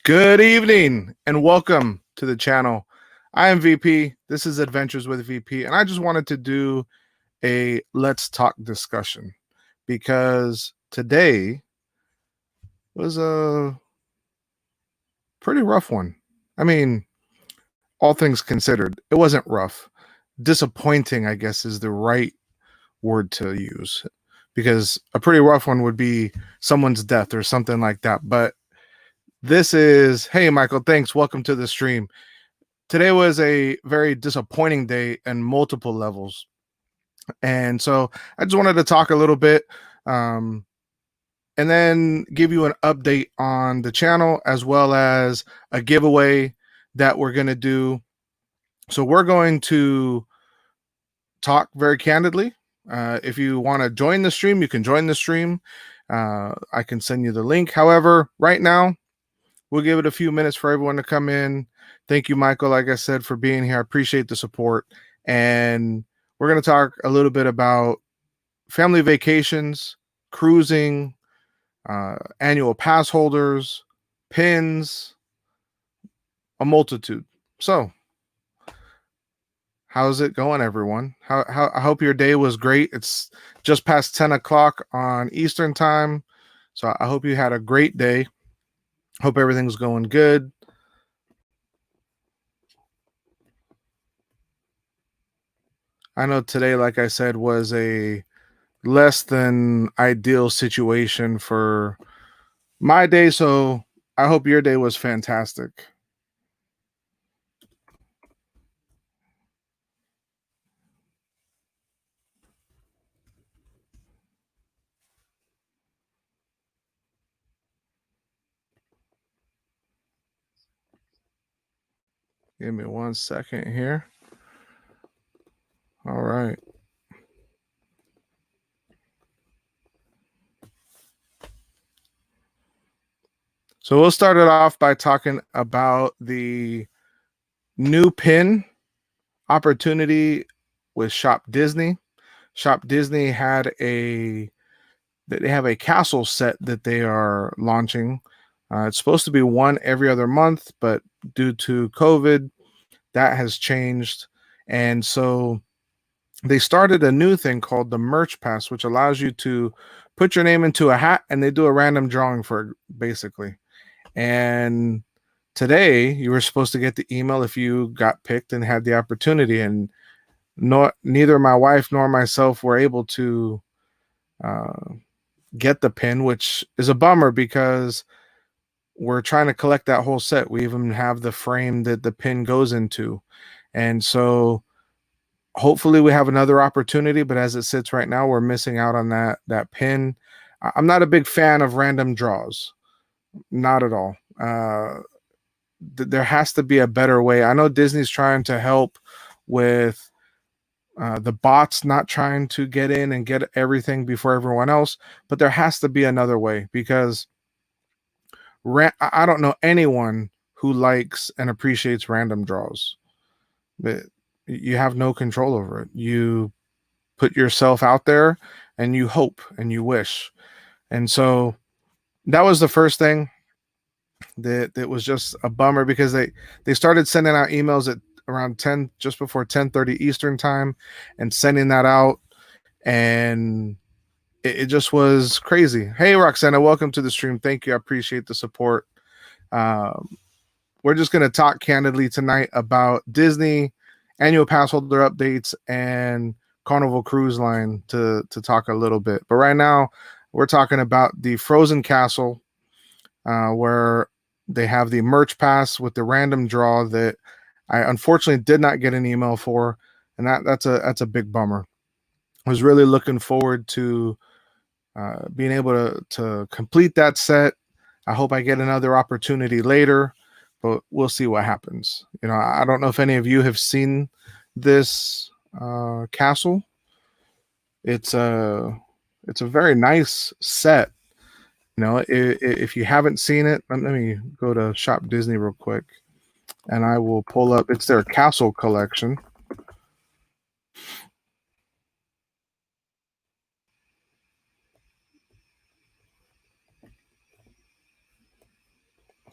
Good evening and welcome to the channel. I am VP. This is Adventures with VP, and I just wanted to do a let's talk discussion because today was a pretty rough one. I mean, all things considered, it wasn't rough. Disappointing, I guess, is the right word to use because a pretty rough one would be someone's death or something like that. But this is, hey, Michael, thanks. Welcome to the stream. Today was a very disappointing day in multiple levels. And so I just wanted to talk a little bit and then give you an update on the channel as well as a giveaway that we're going to do. So we're going to talk very candidly. If you want to join the stream, you can join the stream. I can send you the link. However, right now, we'll give it a few minutes for everyone to come in. Thank you, Michael, like I said, for being here. I appreciate the support. And we're going to talk a little bit about family vacations, cruising, annual pass holders, pins, a multitude. So, how's it going, everyone? I hope your day was great. It's just past 10 o'clock on Eastern time. So I hope you had a great day. Hope everything's going good. I know today, like I said, was a less than ideal situation for my day. So I hope your day was fantastic. Give me 1 second here. All right. So we'll start it off by talking about the new pin opportunity with Shop Disney. Shop Disney they have a castle set that they are launching. It's supposed to be one every other month, but due to COVID, that has changed. And so they started a new thing called the Merch Pass, which allows you to put your name into a hat and they do a random drawing for it, basically. And today you were supposed to get the email if you got picked and had the opportunity. And neither my wife nor myself were able to get the pin, which is a bummer because we're trying to collect that whole set. We even have the frame that the pin goes into. And so hopefully we have another opportunity, but as it sits right now, we're missing out on that pin. I'm not a big fan of random draws. Not at all. There has to be a better way. I know Disney's trying to help with the bots not trying to get in and get everything before everyone else, but there has to be another way because I don't know anyone who likes and appreciates random draws. But you have no control over it. You put yourself out there and you hope and you wish. And so that was the first thing that was just a bummer because they started sending out emails at around 10, just before 10:30 Eastern time, and sending that out, and it just was crazy. Hey, Roxana, welcome to the stream. Thank you. I appreciate the support. We're just going to talk candidly tonight about Disney annual pass holder updates and Carnival Cruise Line to talk a little bit. But right now, we're talking about the Frozen Castle, where they have the merch pass with the random draw that I unfortunately did not get an email for, and that's a big bummer. I was really looking forward to being able to complete that set. I hope I get another opportunity later, but we'll see what happens. You know, I don't know if any of you have seen this castle. It's a very nice set. You know, if you haven't seen it, let me go to Shop Disney real quick, and I will pull up. It's their castle collection.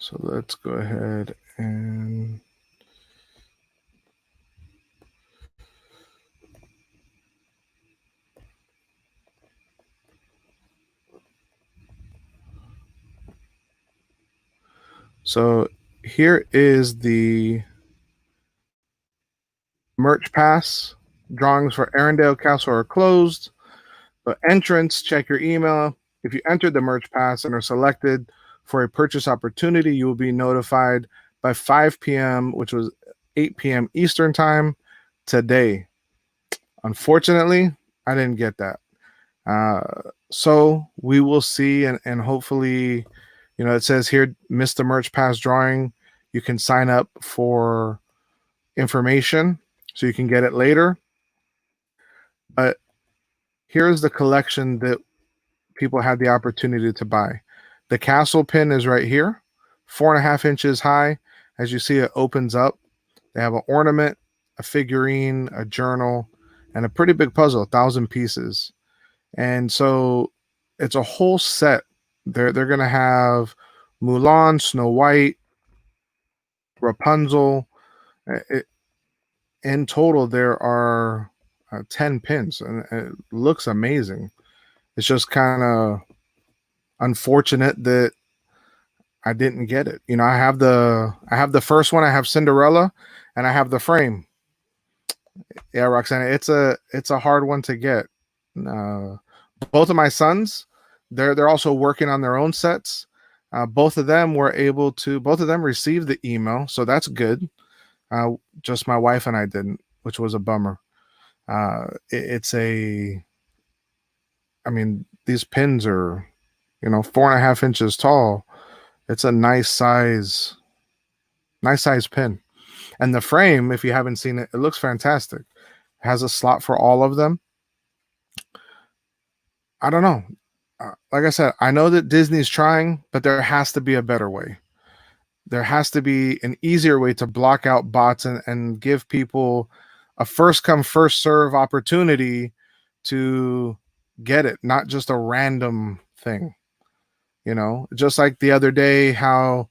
So let's go ahead and so here is the merch pass. Drawings for Arendelle Castle are closed. The entrance, check your email. If you entered the merch pass and are selected for a purchase opportunity, you will be notified by 5 p.m., which was 8 p.m. Eastern time today. Unfortunately, I didn't get that. So we will see, and hopefully, it says here, Mr. Merch Pass drawing. You can sign up for information so you can get it later. But here's the collection that people had the opportunity to buy. The castle pin is right here, 4.5 inches high. As you see, it opens up. They have an ornament, a figurine, a journal, and a pretty big puzzle, 1,000 pieces. And so it's a whole set. They're gonna have Mulan, Snow White, Rapunzel. It, in total, there are 10 pins, and it looks amazing. It's just kind of unfortunate that I didn't get it. I have the first one. I have Cinderella, and I have the frame. Yeah, Roxana, it's a hard one to get. Uh, both of my sons, they're also working on their own sets. Both of them received the email, so that's good. Just my wife and I didn't, which was a bummer. It's I mean, these pins are, 4.5 inches tall. It's a nice size pin. And the frame, if you haven't seen it, it looks fantastic. It has a slot for all of them. I don't know. Like I said, I know that Disney's trying, but there has to be a better way. There has to be an easier way to block out bots and give people a first come, first serve opportunity to get it, not just a random thing. Just like the other day, how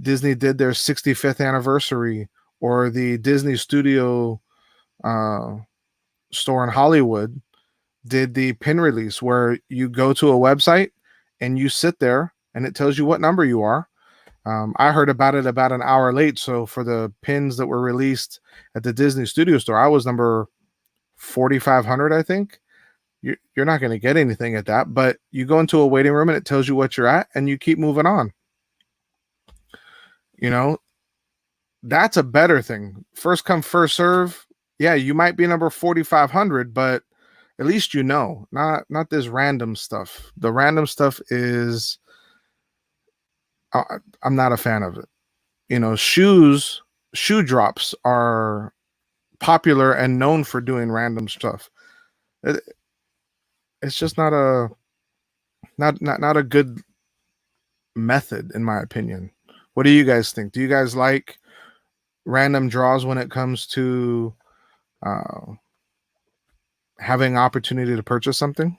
Disney did their 65th anniversary, or the Disney Studio uh, store in Hollywood did the pin release, where you go to a website and you sit there and it tells you what number you are. I heard about it about an hour late. So for the pins that were released at the Disney Studio store, I was number 4,500, I think. You're not going to get anything at that, but you go into a waiting room and it tells you what you're at and you keep moving on. You know, that's a better thing. First come, first serve. Yeah, you might be number 4,500, but at least not this random stuff. The random stuff is, I'm not a fan of it. Shoe drops are popular and known for doing random stuff. It, it's just not a good method, in my opinion. What do you guys think? Do you guys like random draws when it comes to uh, having opportunity to purchase something?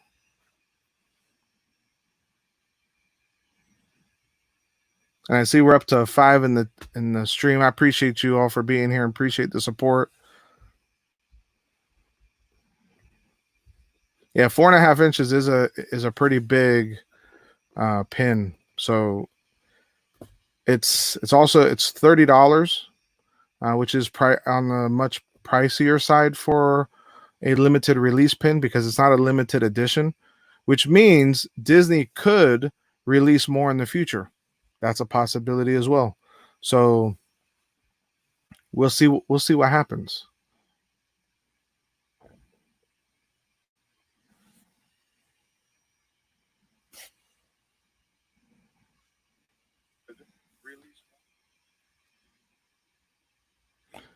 And I see we're up to 5 in the stream. I appreciate you all for being here and appreciate the support. Yeah, 4.5 inches is a pretty big pin. So it's $30, which is on the much pricier side for a limited release pin, because it's not a limited edition, which means Disney could release more in the future. That's a possibility as well. So we'll see what happens.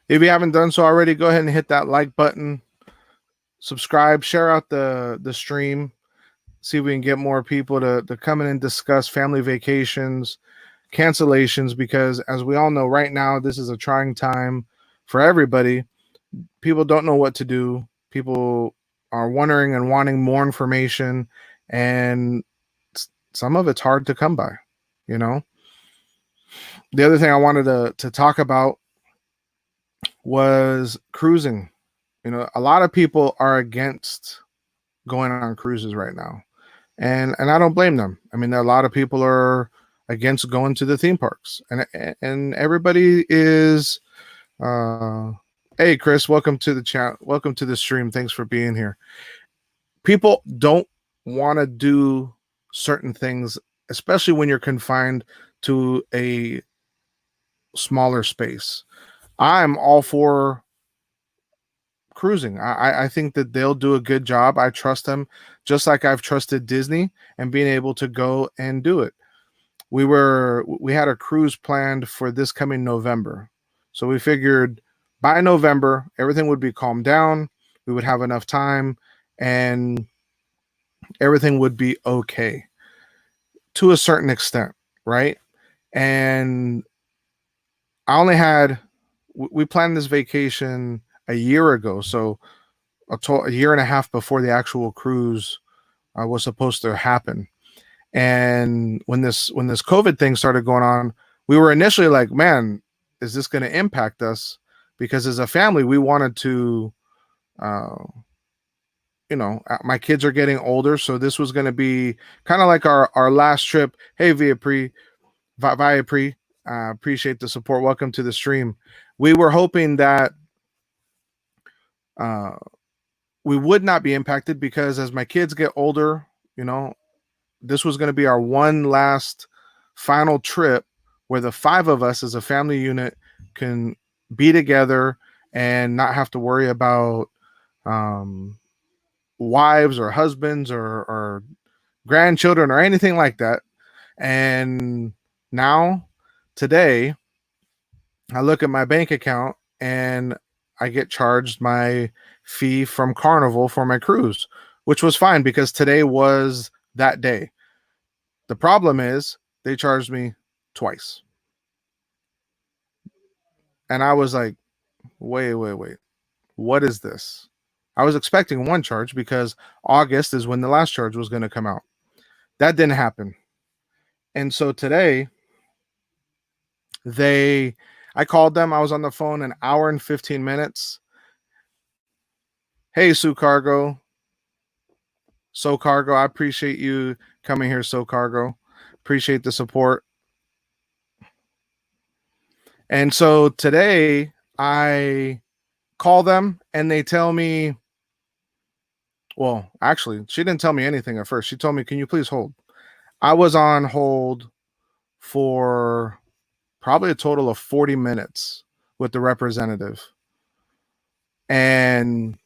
If you haven't done so already, go ahead and hit that like button, subscribe, share out the stream, see if we can get more people to come in and discuss family vacations, cancellations, because as we all know right now, this is a trying time for everybody. People don't know what to do. People are wondering and wanting more information, and some of it's hard to come by, you know. The other thing I wanted to talk about was cruising. You know, a lot of people are against going on cruises right now, and I don't blame them. I mean, a lot of people are against going to the theme parks, and everybody is. Uh, hey, Chris, welcome to the chat. Welcome to the stream. Thanks for being here. People don't want to do certain things, especially when you're confined to a smaller space. I'm all for cruising. I think that they'll do a good job. I trust them, just like I've trusted Disney and being able to go and do it. We had a cruise planned for this coming November, so we figured by November everything would be calmed down. We would have enough time, and everything would be okay to a certain extent, right? And I only had we planned this vacation a year ago, so a year and a half before the actual cruise was supposed to happen. And when this COVID thing started going on, we were initially like, man, is this going to impact us? Because as a family, we wanted to, uh, my kids are getting older, so this was going to be kind of like our last trip. Hey, Via Pre, appreciate the support. Welcome to the stream. We were hoping that uh, we would not be impacted because as my kids get older, you know, this was going to be our one last final trip where the five of us as a family unit can be together and not have to worry about um, wives or husbands or grandchildren or anything like that. And now, today, I look at my bank account and I get charged my fee from Carnival for my cruise, which was fine because today was that day. The problem is they charged me twice. And I was like, wait. What is this? I was expecting one charge because August is when the last charge was going to come out. That didn't happen. And so today, I called them. I was on the phone an hour and 15 minutes. Hey, Sue Cargo. So Cargo, I appreciate you coming here, So Cargo. Appreciate the support. And so today I call them and they tell me, well, actually, she didn't tell me anything at first. She told me, can you please hold? I was on hold for probably a total of 40 minutes with the representative. And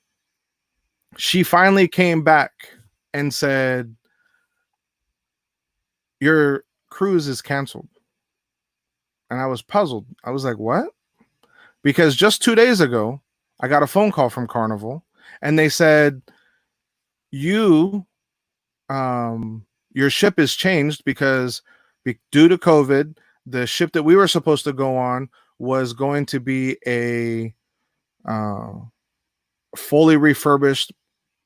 she finally came back and said, your cruise is canceled. And I was puzzled. I was like, what? Because just 2 days ago, I got a phone call from Carnival and they said, you, your ship is changed because due to COVID, the ship that we were supposed to go on was going to be a fully refurbished.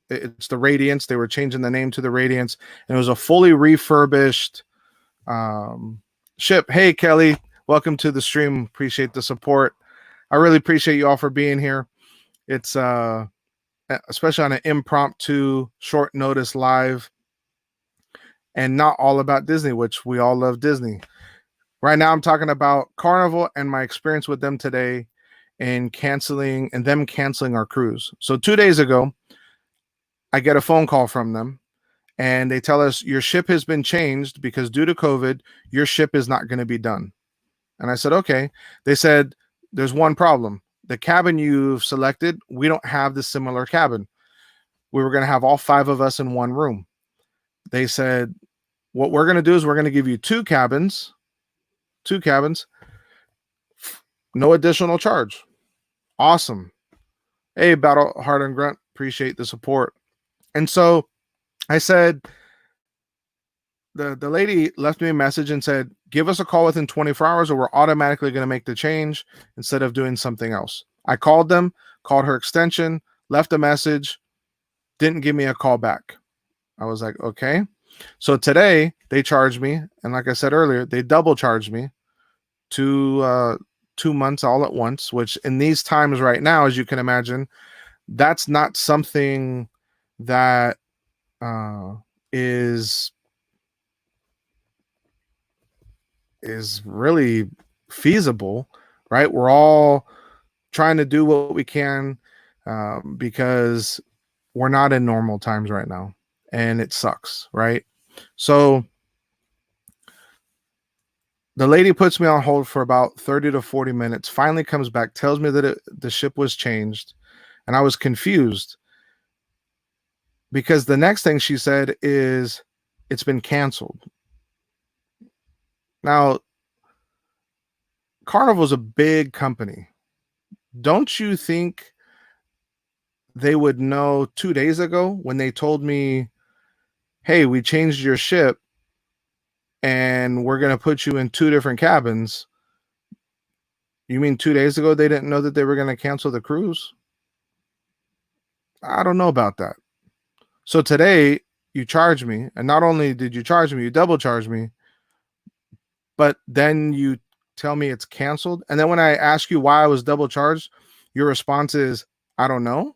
It's the Radiance. They were changing the name to the Radiance, and it was a fully refurbished ship. Hey, Kelly, welcome to the stream. Appreciate the support. I really appreciate you all for being here. It's especially on an impromptu, short notice live, and not all about Disney, which we all love Disney. Right now, I'm talking about Carnival and my experience with them today and canceling our cruise. So 2 days ago, I get a phone call from them and they tell us your ship has been changed because due to COVID, your ship is not going to be done. And I said, okay. They said, there's one problem. The cabin you've selected, we don't have the similar cabin. We were going to have all five of us in one room. They said, what we're going to do is we're going to give you two cabins, no additional charge. Awesome. Hey, Battle Hard and Grunt, appreciate the support. And so I said, the lady left me a message and said, give us a call within 24 hours or we're automatically going to make the change instead of doing something else. I called them, called her extension, left a message, didn't give me a call back. I was like, okay. So today they charged me. And like I said earlier, they double charged me 2 months all at once, which in these times right now, as you can imagine, that's not something that is really feasible, right? We're all trying to do what we can because we're not in normal times right now, and it sucks, right? So the lady puts me on hold for about 30 to 40 minutes, finally comes back, tells me that the ship was changed, and I was confused because the next thing she said is it's been canceled. Now, Carnival's a big company. Don't you think they would know 2 days ago when they told me, "Hey, we changed your ship and we're going to put you in 2 different cabins"? You mean 2 days ago they didn't know that they were going to cancel the cruise? I don't know about that. So today you charge me, and not only did you charge me, you double charge me, but then you tell me it's canceled. And then when I ask you why I was double charged, your response is, "I don't know."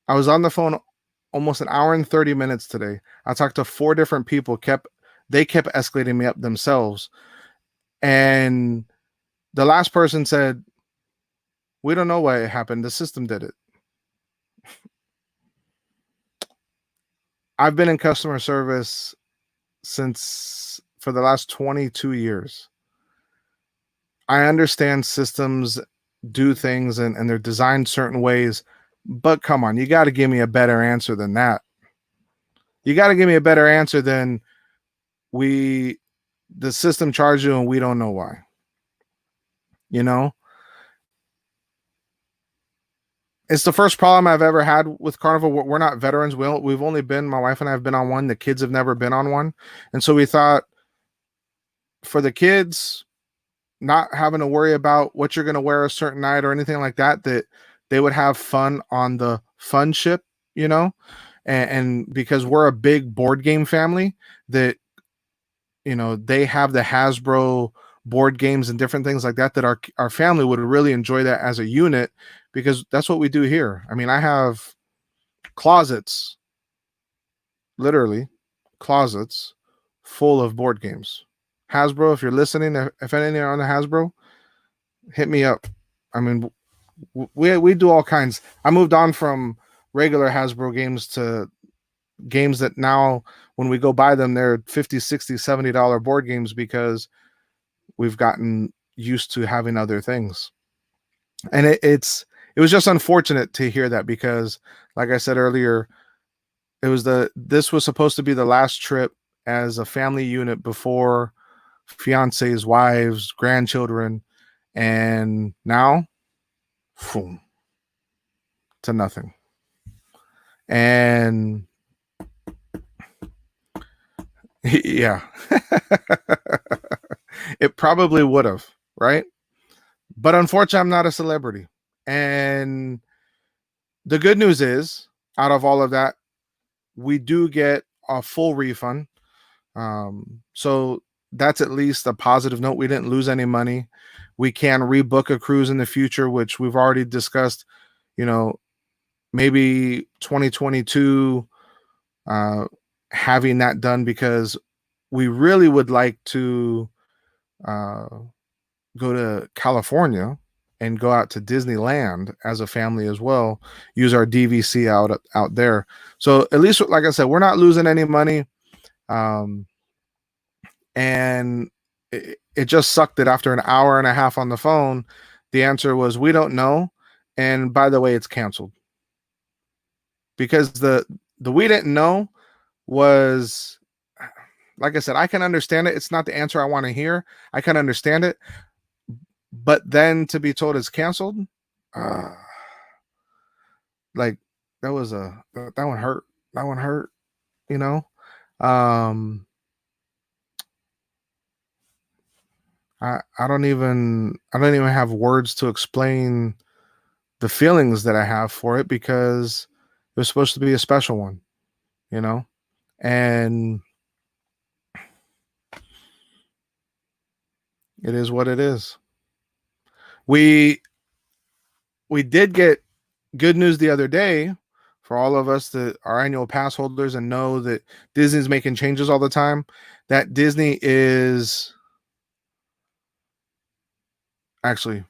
I was on the phone almost an hour and 30 minutes today. I talked to 4 different people, they kept escalating me up themselves. And the last person said, "We don't know why it happened. The system did it." I've been in customer service since for the last 22 years. I understand systems do things and they're designed certain ways, but come on, you got to give me a better answer than that. You got to give me a better answer than we the system charged you and we don't know why. You know, it's the first problem I've ever had with Carnival. We're not veterans. We've only been, my wife and I have been on one. The kids have never been on one. And so we thought for the kids, not having to worry about what you're going to wear a certain night or anything like that, that they would have fun on the fun ship, you know, and because we're a big board game family, that, you know, they have the Hasbro board games and different things like that, that our family would really enjoy that as a unit, because that's what we do here. I mean, I have closets, literally closets full of board games. Hasbro, if you're listening, if any are on the Hasbro, hit me up. I mean, we do all kinds. I moved on from regular Hasbro games to games that now when we go buy them, they're 50, 60, $70 board games because we've gotten used to having other things. And it was just unfortunate to hear that because, like I said earlier, this was supposed to be the last trip as a family unit before fiancés, wives, grandchildren, and now, boom, to nothing. And yeah, it probably would have, right? But unfortunately, I'm not a celebrity. And the good news is, out of all of that, we do get a full refund. So that's at least a positive note. We didn't lose any money. We can rebook a cruise in the future, which we've already discussed, you know, maybe 2022, having that done, because we really would like to uh, go to California and go out to Disneyland as a family as well, use our DVC out there. So at least, like I said, we're not losing any money. And it just sucked that after an hour and a half on the phone, the answer was, "We don't know. And by the way, it's canceled." Because the "we didn't know" was, like I said, I can understand it. It's not the answer I want to hear. I can understand it. But then to be told it's canceled, uh, like that one hurt. That one hurt, you know? Um, I don't even have words to explain the feelings that I have for it, because it was supposed to be a special one, you know? And It is what it is. We we did get good news the other day for all of us that are annual pass holders and know that Disney's making changes all the time. That Disney is actually,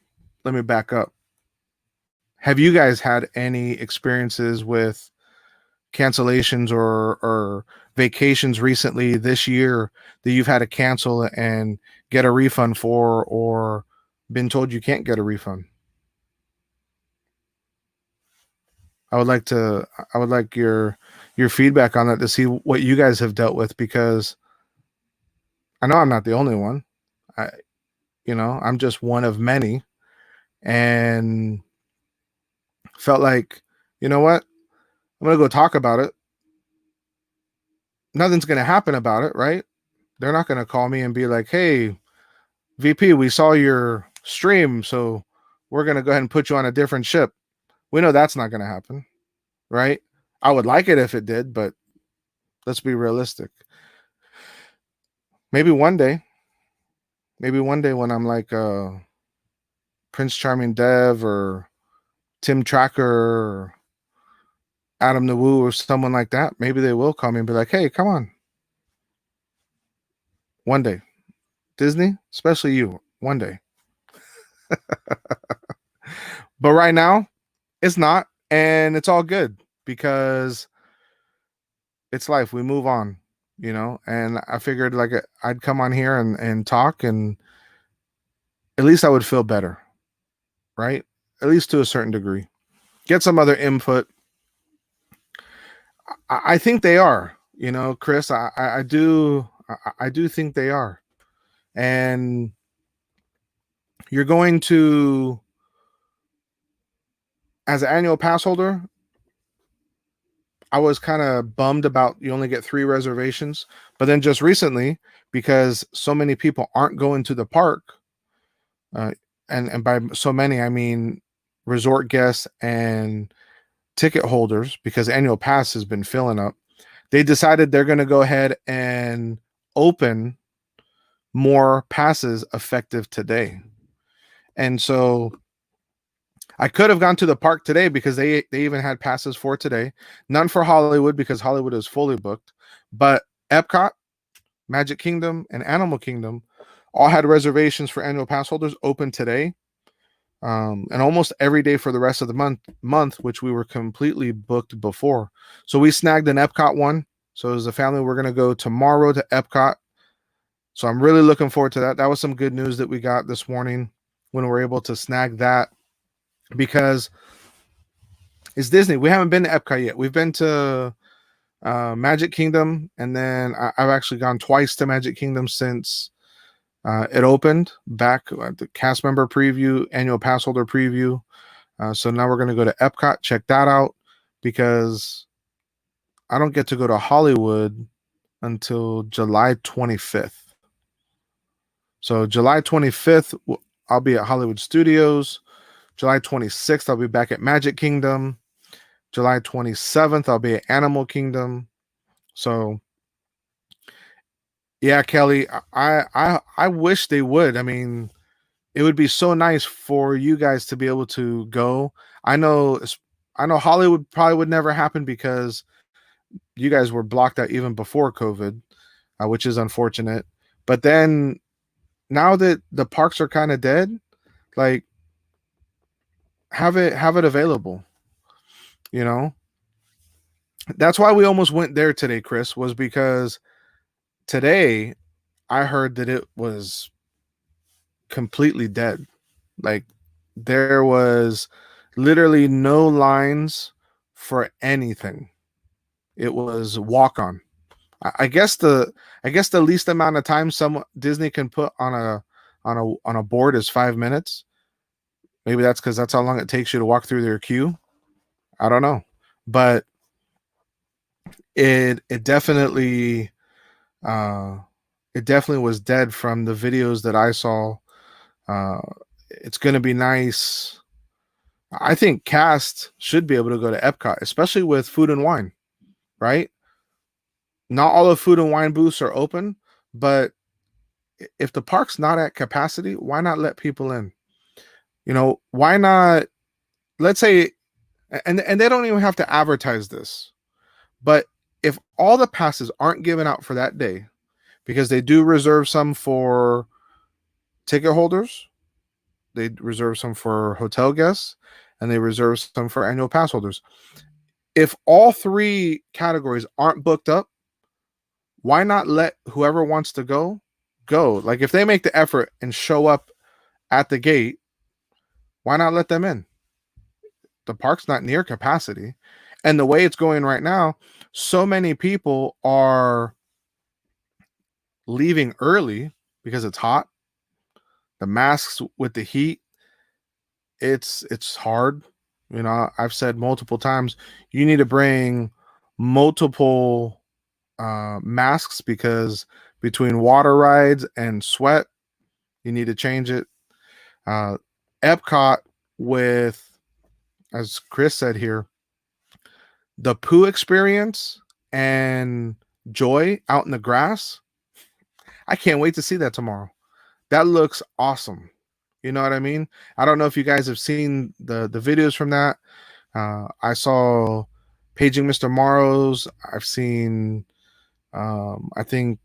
let me back up. Have you guys had any experiences with cancellations or vacations recently this year that you've had to cancel and get a refund for, or been told you can't get a refund? I would like your feedback on that to see what you guys have dealt with, because I know I'm not the only one. I I'm just one of many, and felt like, you know what? I'm going to go talk about it. Nothing's going to happen about it, right? They're not going to call me and be like, "Hey, VP, we saw your stream, so we're going to go ahead and put you on a different ship." We know that's not going to happen, right? I would like it if it did, but let's be realistic. Maybe one day, when I'm like Prince Charming Dev or Tim Tracker or Adam Nawu or someone like that, maybe they will call me and be like, "Hey, come on." One day. Disney, especially you, one day. But right now, it's not, and it's all good because it's life. We move on, and I figured like I'd come on here and talk, and at least I would feel better, right? At least to a certain degree. Get some other input. I think they are, Chris. I do think they are, and you're going to, as an annual pass holder, I was kind of bummed about you only get 3 reservations, but then just recently, because so many people aren't going to the park, uh, and by so many I mean resort guests and ticket holders, because annual pass has been filling up. They decided they're going to go ahead and open more passes effective today, and so I could have gone to the park today because they even had passes for today. None for Hollywood because Hollywood is fully booked. But Epcot, Magic Kingdom, and Animal Kingdom all had reservations for annual pass holders open today, and almost every day for the rest of the month, which we were completely booked before. So we snagged an Epcot one. So as a family, we're going to go tomorrow to Epcot. So I'm really looking forward to that. That was some good news that we got this morning when we were able to snag that, because it's Disney. We haven't been to Epcot yet. We've been to Magic Kingdom, and then I've actually gone twice to Magic Kingdom since it opened back at the cast member preview, annual pass holder preview. So now we're going to go to Epcot, check that out, because I don't get to go to Hollywood until July 25th. So July 25th, I'll be at Hollywood Studios. July 26th, I'll be back at Magic Kingdom. July 27th, I'll be at Animal Kingdom. So, yeah, Kelly, I wish they would. I mean, it would be so nice for you guys to be able to go. I know Hollywood probably would never happen because you guys were blocked out even before COVID, which is unfortunate. But then now that the parks are kind of dead, like have it available, you know? That's why we almost went there today, Chris, was because today I heard that it was completely dead. Like there was literally no lines for anything. It was walk on. I guess the least amount of time some Disney can put on a board is 5 minutes. Maybe that's because that's how long it takes you to walk through their queue. I don't know, but it definitely uh, it definitely was dead from the videos that I saw. Uh, it's going to be nice. I think cast should be able to go to Epcot, especially with food and wine, right? Not all of food and wine booths are open, but if the park's not at capacity, why not let people in? Why not? Let's say, and they don't even have to advertise this, but if all the passes aren't given out for that day, because they do reserve some for ticket holders, they reserve some for hotel guests, and they reserve some for annual pass holders. If all three categories aren't booked up, why not let whoever wants to go? Like, if they make the effort and show up at the gate, why not let them in? The park's not near capacity. And the way it's going right now, so many people are leaving early because it's hot. The masks with the heat, it's hard. I've said multiple times, you need to bring multiple masks, because between water rides and sweat, you need to change it. Epcot, with, as Chris said here, the poo experience and joy out in the grass. I can't wait to see that tomorrow. That looks awesome. You know what I mean? I don't know if you guys have seen the videos from that. I saw Paging Mr. Morrow's. I've seen, I think,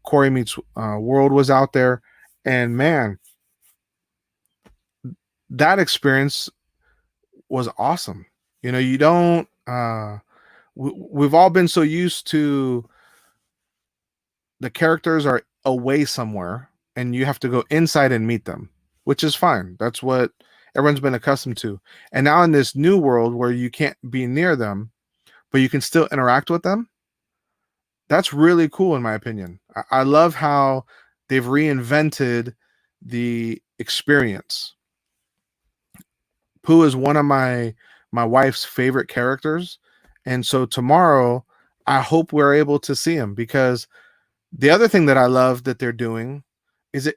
Corey Meets World was out there. And man, that experience was awesome. You don't, we've all been so used to the characters are away somewhere and you have to go inside and meet them, which is fine. That's what everyone's been accustomed to. And now in this new world where you can't be near them, but you can still interact with them, that's really cool, in my opinion. I love how they've reinvented the experience. Pooh is one of my wife's favorite characters. And so tomorrow, I hope we're able to see him, because the other thing that I love that they're doing is it,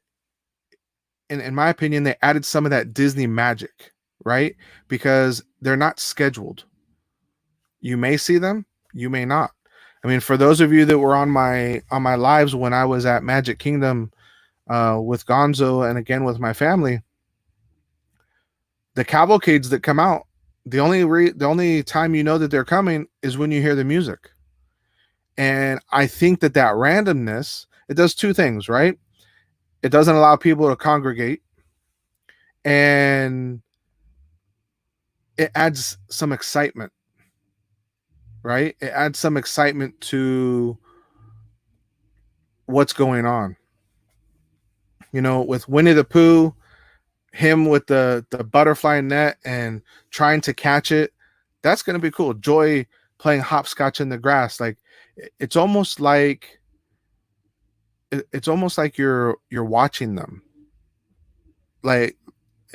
in my opinion, they added some of that Disney magic, right? Because they're not scheduled. You may see them, you may not. I mean, for those of you that were on my lives when I was at Magic Kingdom with Gonzo and again with my family, the cavalcades that come out, the only time you know that they're coming is when you hear the music. And I think that randomness, it does two things, right? It doesn't allow people to congregate, and it adds some excitement, right? It adds some excitement to what's going on. With Winnie the Pooh, him with the butterfly net and trying to catch it, that's going to be cool. Joy playing hopscotch in the grass. Like, it's almost like you're watching them. Like,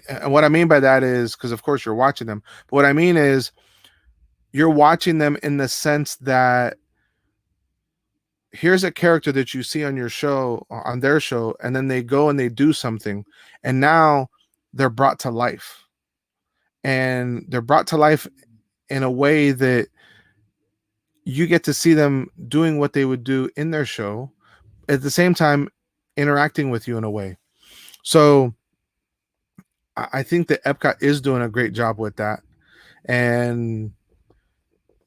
and what I mean by that is, because of course you're watching them, but what I mean is you're watching them in the sense that here's a character that you see on their show, and then they go and they do something, and now they're brought to life. And they're brought to life in a way that you get to see them doing what they would do in their show, at the same time interacting with you in a way. So I think that Epcot is doing a great job with that, and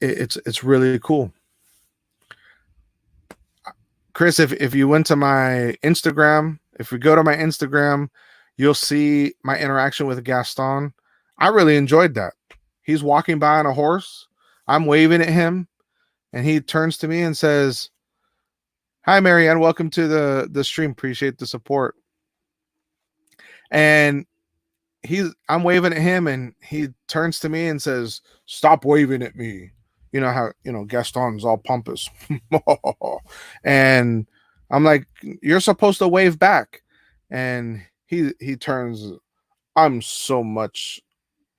it's really cool. Chris, if you went to my Instagram, if we go to my Instagram, you'll see my interaction with Gaston. I really enjoyed that. He's walking by on a horse. I'm waving at him, and he turns to me and says, "Hi, Marianne. Welcome to the stream. Appreciate the support." And I'm waving at him, and he turns to me and says, "Stop waving at me." You know how, Gaston's all pompous. And I'm like, "You're supposed to wave back." And he turns, "I'm so much,"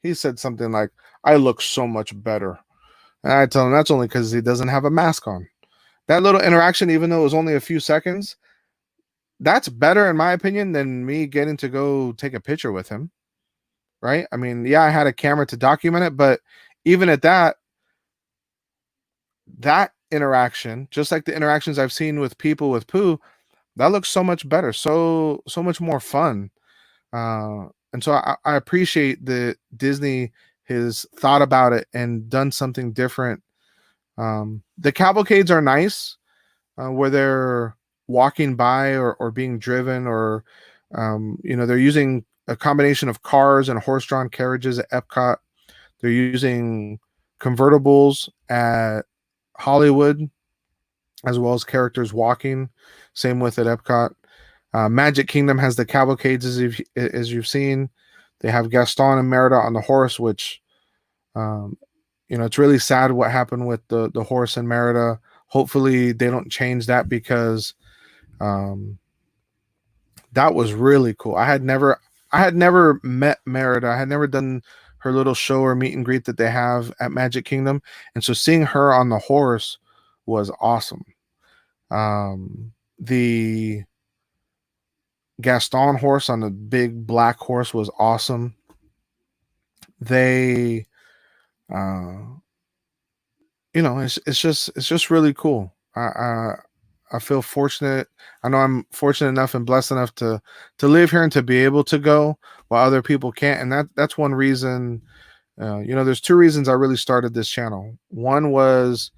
he said something like, "I look so much better." And I tell him that's only because he doesn't have a mask on. That little interaction, even though it was only a few seconds, that's better, in my opinion, than me getting to go take a picture with him. Right? I mean, yeah, I had a camera to document it, but even at that interaction, just like the interactions I've seen with people with Pooh, That looks so much better, so much more fun. And so I appreciate that Disney has thought about it and done something different. The cavalcades are nice, where they're walking by or being driven, or they're using a combination of cars and horse-drawn carriages at Epcot. They're using convertibles at Hollywood, as well as characters walking. Same with at Epcot. Magic Kingdom has the cavalcades, as you've seen. They have Gaston and Merida on the horse, which um, it's really sad what happened with the horse and Merida. Hopefully, they don't change that, because um, that was really cool. I had never met Merida. I had never done her little show or meet and greet that they have at Magic Kingdom, and so seeing her on the horse was awesome. The Gaston horse on the big black horse was awesome. They, uh, it's just really cool. I feel fortunate. I know I'm fortunate enough and blessed enough to live here and to be able to go while other people can't. And that's one reason. There's two reasons I really started this channel. One was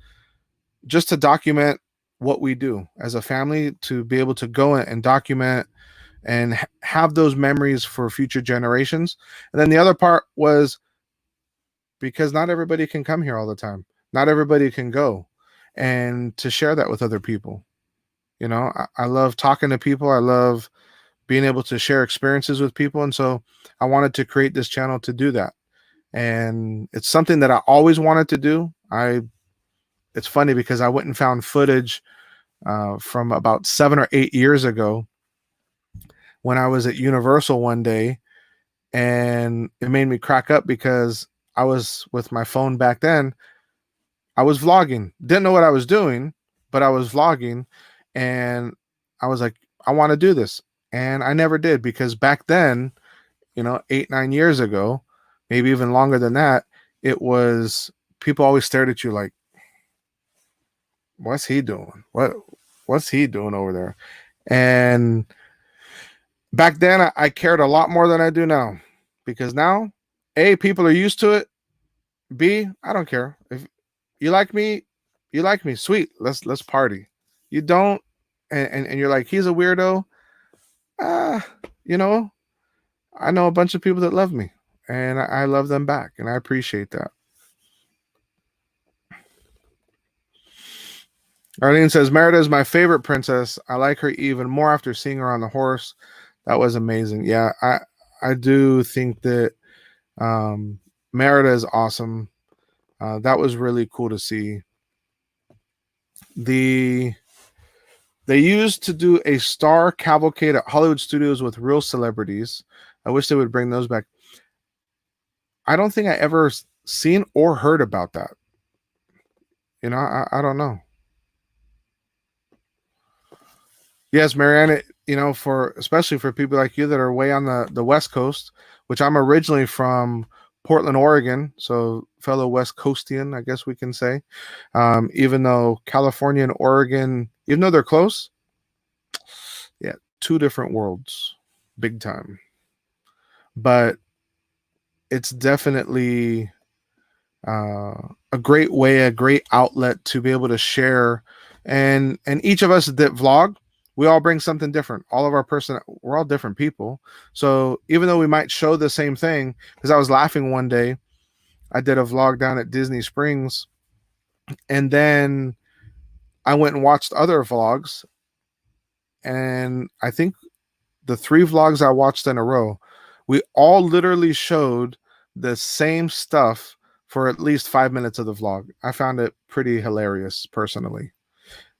just to document what we do as a family, to be able to go and document and have those memories for future generations. And then the other part was because not everybody can come here all the time. Not everybody can go, and to share that with other people. I love talking to people. I love being able to share experiences with people. And so I wanted to create this channel to do that. And it's something that I always wanted to do. It's funny because I went and found footage from about 7 or 8 years ago when I was at Universal one day, and it made me crack up because I was with my phone back then. I was vlogging, didn't know what I was doing, but I was vlogging, and I was like, I want to do this. And I never did, because back then, 8, 9 years ago, maybe even longer than that, it was people always stared at you like, what's he doing? What's he doing over there? And back then I cared a lot more than I do now, because now, A, people are used to it. B, I don't care. If you like me, you like me. Sweet. Let's party. You don't, and you're like, he's a weirdo. Ah, you know, I know a bunch of people that love me, and I love them back, and I appreciate that. Arlene says, Merida is my favorite princess. I like her even more after seeing her on the horse. That was amazing. Yeah, I do think that Merida is awesome. That was really cool to see. They used to do a star cavalcade at Hollywood Studios with real celebrities. I wish they would bring those back. I don't think I ever seen or heard about that. I don't know. Yes, Marianne, for especially for people like you that are way on the West Coast, which I'm originally from Portland, Oregon, so fellow West Coastian, I guess we can say. Even though California and Oregon, even though they're close, yeah, two different worlds, big time. But it's definitely a great way, a great outlet to be able to share. And each of us that vlog, we all bring something different. All of our we're all different people. So even though we might show the same thing, because I was laughing one day, I did a vlog down at Disney Springs, and then I went and watched other vlogs, and I think the three vlogs I watched in a row, we all literally showed the same stuff for at least 5 minutes of the vlog. I found it pretty hilarious personally.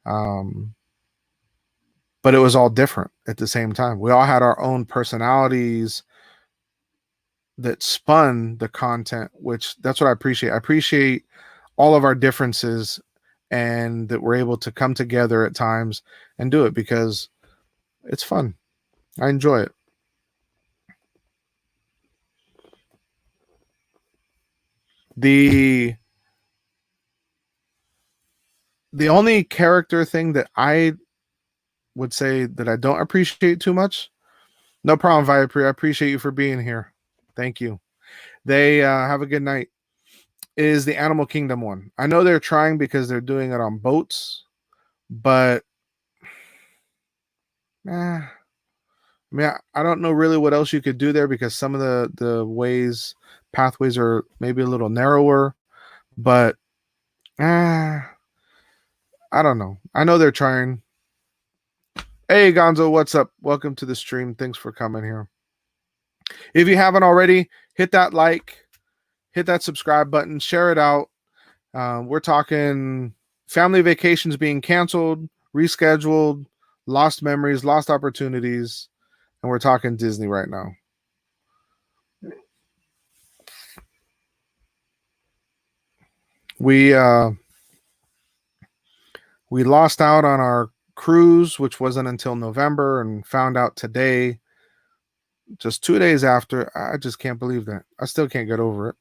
Um, but it was all different at the same time. We all had our own personalities that spun the content, which that's what I appreciate. I appreciate all of our differences, and that we're able to come together at times and do it because it's fun. I enjoy it. The the only character thing that I would say that I don't appreciate too much. No problem, Viapri. I appreciate you for being here. Thank you. They have a good night. Is the Animal Kingdom one. I know they're trying because they're doing it on boats, but I mean, I don't know really what else you could do there because some of the pathways are maybe a little narrower, but I don't know. I know they're trying. Hey, Gonzo, what's up? Welcome to the stream. Thanks for coming here. If you haven't already, hit that like, hit that subscribe button, share it out. We're talking family vacations being canceled, rescheduled, lost memories, lost opportunities, and we're talking Disney right now. We lost out on our cruise, which wasn't until November, and found out today, just 2 days after. I just can't believe that. I still can't get over it.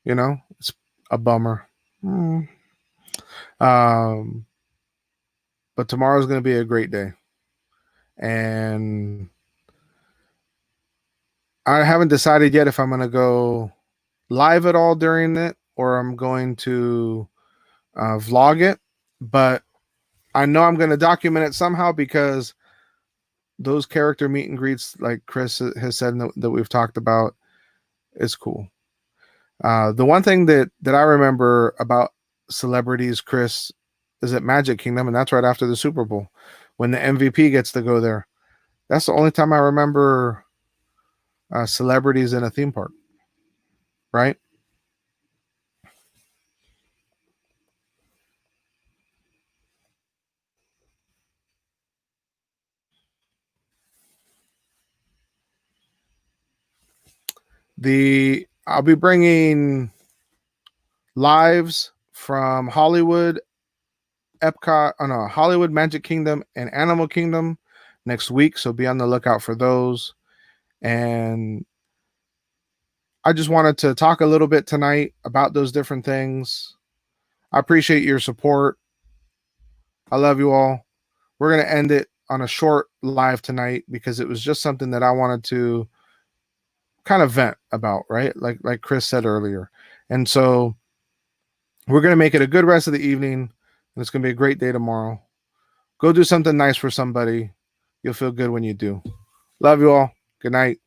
You know, it's a bummer. But tomorrow's going to be a great day. And I haven't decided yet if I'm going to go live at all during it or I'm going to vlog it. But I know I'm going to document it somehow because those character meet and greets, like Chris has said that we've talked about, is cool. The one thing that I remember about celebrities, Chris, is at Magic Kingdom, and that's right after the Super Bowl when the MVP gets to go there. That's the only time I remember celebrities in a theme park, right? I'll be bringing lives from Hollywood, Epcot, Hollywood, Magic Kingdom, and Animal Kingdom next week. So be on the lookout for those. And I just wanted to talk a little bit tonight about those different things. I appreciate your support. I love you all. We're going to end it on a short live tonight because it was just something that I wanted to kind of vent about, right? Like Chris said earlier. And so we're going to make it a good rest of the evening, and it's going to be a great day tomorrow. Go do something nice for somebody. You'll feel good when you do. Love you all. Good night.